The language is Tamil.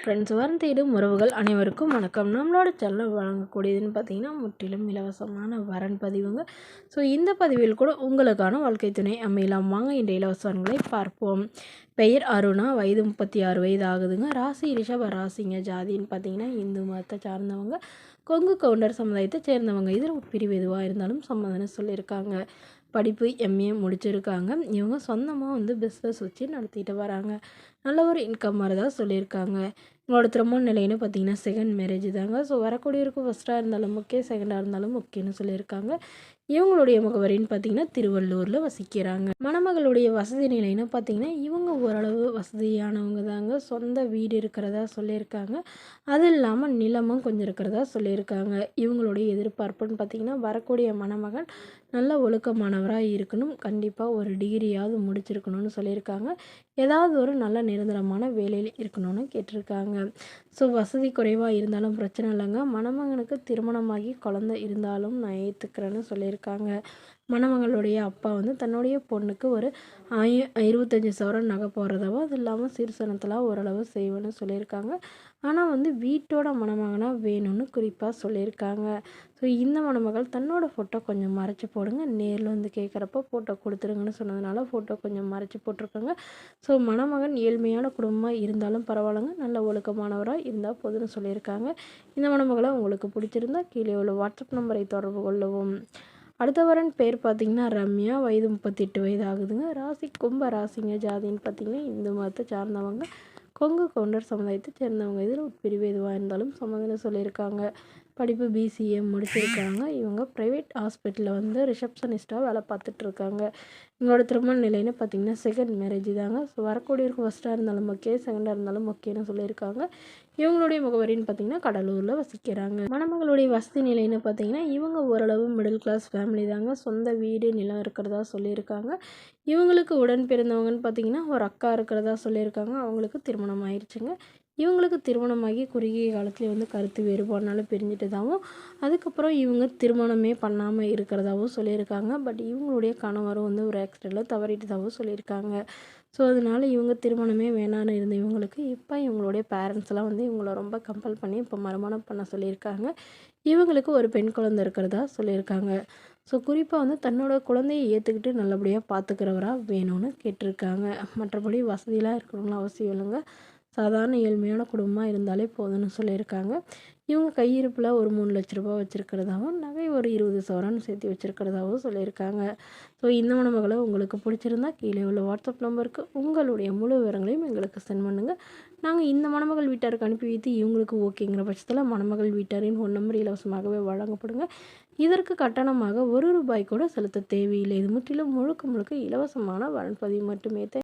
ஃப்ரெண்ட்ஸ், வரம் தேடும் உறவுகள் அனைவருக்கும் வணக்கம். நம்மளோட சேனல் வழங்கக்கூடியதுன்னு பார்த்தீங்கன்னா முற்றிலும் இலவசமான வரன் பதிவுங்க. ஸோ இந்த பதிவில் கூட உங்களுக்கான வாழ்க்கை துணை அமையலாம். வாங்க இன்றைய இலவசங்களை பார்ப்போம். பெயர் அருணா, வயது 36 வயது ஆகுதுங்க. ராசி ரிஷப ராசிங்க. ஜாதின்னு பார்த்தீங்கன்னா இந்து மதத்தை சார்ந்தவங்க, கொங்கு கவுண்டர் சமுதாயத்தை சேர்ந்தவங்க. இதில் பிரிவு எதுவாக இருந்தாலும் சம்மதம்னு சொல்லியிருக்காங்க. படிப்பு எம்ஏ முடிச்சிருக்காங்க. இவங்க சொந்தமாக பிஸ்னஸ் வச்சு நடத்திட்டு வராங்க. நல்ல ஒரு இன்கம் வரதா சொல்லியிருக்காங்க. உங்களோட திருமண நிலைன்னு பார்த்தீங்கன்னா செகண்ட் மேரேஜ் தாங்க. ஸோ வரக்கூடியவருக்கு ஃபஸ்ட்டாக இருந்தாலும் ஓகே, செகண்டாக இருந்தாலும் ஓகேன்னு சொல்லியிருக்காங்க. இவங்களுடைய முகவரின்னு பார்த்தீங்கன்னா திருவள்ளூரில் வசிக்கிறாங்க. மணமகளுடைய வசதி நிலைன்னு பார்த்தீங்கன்னா இவங்க ஓரளவு வசதியானவங்க தாங்க. சொந்த வீடு இருக்கிறதா சொல்லியிருக்காங்க. அது இல்லாமல் நிலமும் கொஞ்சம் இருக்கிறதா சொல்லியிருக்காங்க. இவங்களுடைய எதிர்பார்ப்புன்னு பார்த்தீங்கன்னா வரக்கூடிய மணமகன் நல்ல ஒழுக்கமானவராக இருக்கணும். கண்டிப்பாக ஒரு டிகிரியாவது முடிச்சிருக்கணும்னு சொல்லியிருக்காங்க. ஏதாவது ஒரு நல்ல நிரந்தரமான வேலையில் இருக்கணும்னு கேட்டிருக்காங்க. ஸோ வசதி குறைவாக இருந்தாலும் பிரச்சனை இல்லைங்க. மணமகனுக்கு திருமணமாகி குழந்தை இருந்தாலும் நான் ஏற்றுக்கிறேன்னு சொல்லியிருக்காங்க. மணமகளுடைய அப்பா தன்னுடைய பொண்ணுக்கு ஒரு 25 சவரன் நகை போடுறதாவோ, அது இல்லாமல் சீர்சனத்தெல்லாம் ஓரளவு செய்வேன்னு சொல்லியிருக்காங்க. ஆனால் வீட்டோட மணமகனாக வேணும்னு குறிப்பாக சொல்லியிருக்காங்க. ஸோ இந்த மணமகள் தன்னோட ஃபோட்டோ கொஞ்சம் மறைச்சி போடுங்க, நேரில் கேட்குறப்ப ஃபோட்டோ கொடுத்துருங்கன்னு சொன்னதுனால ஃபோட்டோ கொஞ்சம் மறைச்சி போட்டிருக்காங்க. ஸோ மணமகன் ஏழ்மையான குடும்பமாக இருந்தாலும் பரவாயில்லைங்க, நல்ல ஒழுக்கமானவராக இருந்தால் போதுன்னு சொல்லியிருக்காங்க. இந்த மணமகளை உங்களுக்கு பிடிச்சிருந்தா கீழே உள்ள வாட்ஸ்அப் நம்பரை தொடர்பு கொள்ளவும். அடுத்த வரன் பேர் பார்த்திங்கன்னா ரம்யா, வயது 38 வயது ஆகுதுங்க. ராசி கும்ப ராசிங்க. ஜாதின்னு பார்த்திங்கன்னா இந்து மதத்தை சார்ந்தவங்க, கொங்கு கவுண்டர் சமுதாயத்தை சேர்ந்தவங்க. இதில் உட்பிரிவு எதுவாக இருந்தாலும் சம்மதம்னு சொல்லியிருக்காங்க. படிப்பு பிசிஏ முடிச்சிருக்காங்க. இவங்க ப்ரைவேட் ஹாஸ்பிட்டலில் ரிசப்ஷனிஸ்ட்டாக வேலை பார்த்துட்ருக்காங்க. இவங்களோட திருமண நிலைன்னு பார்த்திங்கன்னா செகண்ட் மேரேஜ் தாங்க. ஸோ வரக்கூடியவருக்கு ஃபஸ்ட்டாக இருந்தாலும் ஓகே, செகண்டாக இருந்தாலும் ஓகேன்னு சொல்லியிருக்காங்க. இவங்களுடைய முகவரின்னு பார்த்திங்கன்னா கடலூரில் வசிக்கிறாங்க. மணமகளுடைய வசதி நிலைன்னு பார்த்திங்கன்னா இவங்க ஓரளவு மிடில் கிளாஸ் ஃபேமிலி தாங்க. சொந்த வீடு நிலம் இருக்கிறதா சொல்லியிருக்காங்க. இவங்களுக்கு உடன் பிறந்தவங்கன்னு பார்த்திங்கன்னா ஒரு அக்கா இருக்கிறதா சொல்லியிருக்காங்க. அவங்களுக்கு திருமணம் ஆயிடுச்சுங்க. இவங்களுக்கு திருமணமாகி குறுகிய காலத்துலேயே கருத்து வேறுபாடுனால பிரிஞ்சிட்டதாகவும், அதுக்கப்புறம் இவங்க திருமணமே பண்ணாமல் இருக்கிறதாகவும் சொல்லியிருக்காங்க. பட் இவங்களுடைய கணவரும் ஒரு ஆக்சிடெண்ட்டில் தவறிட்டதாகவும் சொல்லியிருக்காங்க. ஸோ அதனால் இவங்க திருமணமே வேணான்னு இருந்த இவங்களுக்கு இப்போ இவங்களுடைய பேரண்ட்ஸ்லாம் இவங்கள ரொம்ப கம்பல் பண்ணி இப்போ மறுமணம் பண்ண சொல்லியிருக்காங்க. இவங்களுக்கு ஒரு பெண் குழந்தை இருக்கிறதா சொல்லியிருக்காங்க. ஸோ குறிப்பாக தன்னோட குழந்தையை ஏற்றுக்கிட்டு நல்லபடியாக பார்த்துக்கிறவராக வேணும்னு கேட்டிருக்காங்க. மற்றபடி வசதியெலாம் இருக்கணும்னு அவசியம் இல்லைங்க. சாதாரண ஏழ்மையான குடும்பமாக இருந்தாலே போதும்னு சொல்லியிருக்காங்க. இவங்க கையிருப்பில் ஒரு 3 லட்ச ரூபா வச்சுருக்கிறதாகவும், நகை ஒரு 20 சவரன் சேர்த்து வச்சுருக்கிறதாகவும் சொல்லியிருக்காங்க. ஸோ இந்த மணமகளை உங்களுக்கு பிடிச்சிருந்தா கீழே உள்ள வாட்ஸ்அப் நம்பருக்கு உங்களுடைய முழு விவரங்களையும் எங்களுக்கு சென்ட் பண்ணுங்கள். நாங்கள் இந்த மணமகள் வீட்டாருக்கு அனுப்பி வைத்து இவங்களுக்கு ஓகேங்கிற பட்சத்தில் மணமகள் வீட்டாரின் ஃபோன் நம்பர் இலவசமாகவே வழங்கப்படுங்க. இதற்கு கட்டணமாக 1 ரூபாய் கூட செலுத்த தேவையில்லை. இது முற்றிலும் முழுக்க இலவசமான வரன் பதிவு மட்டுமே.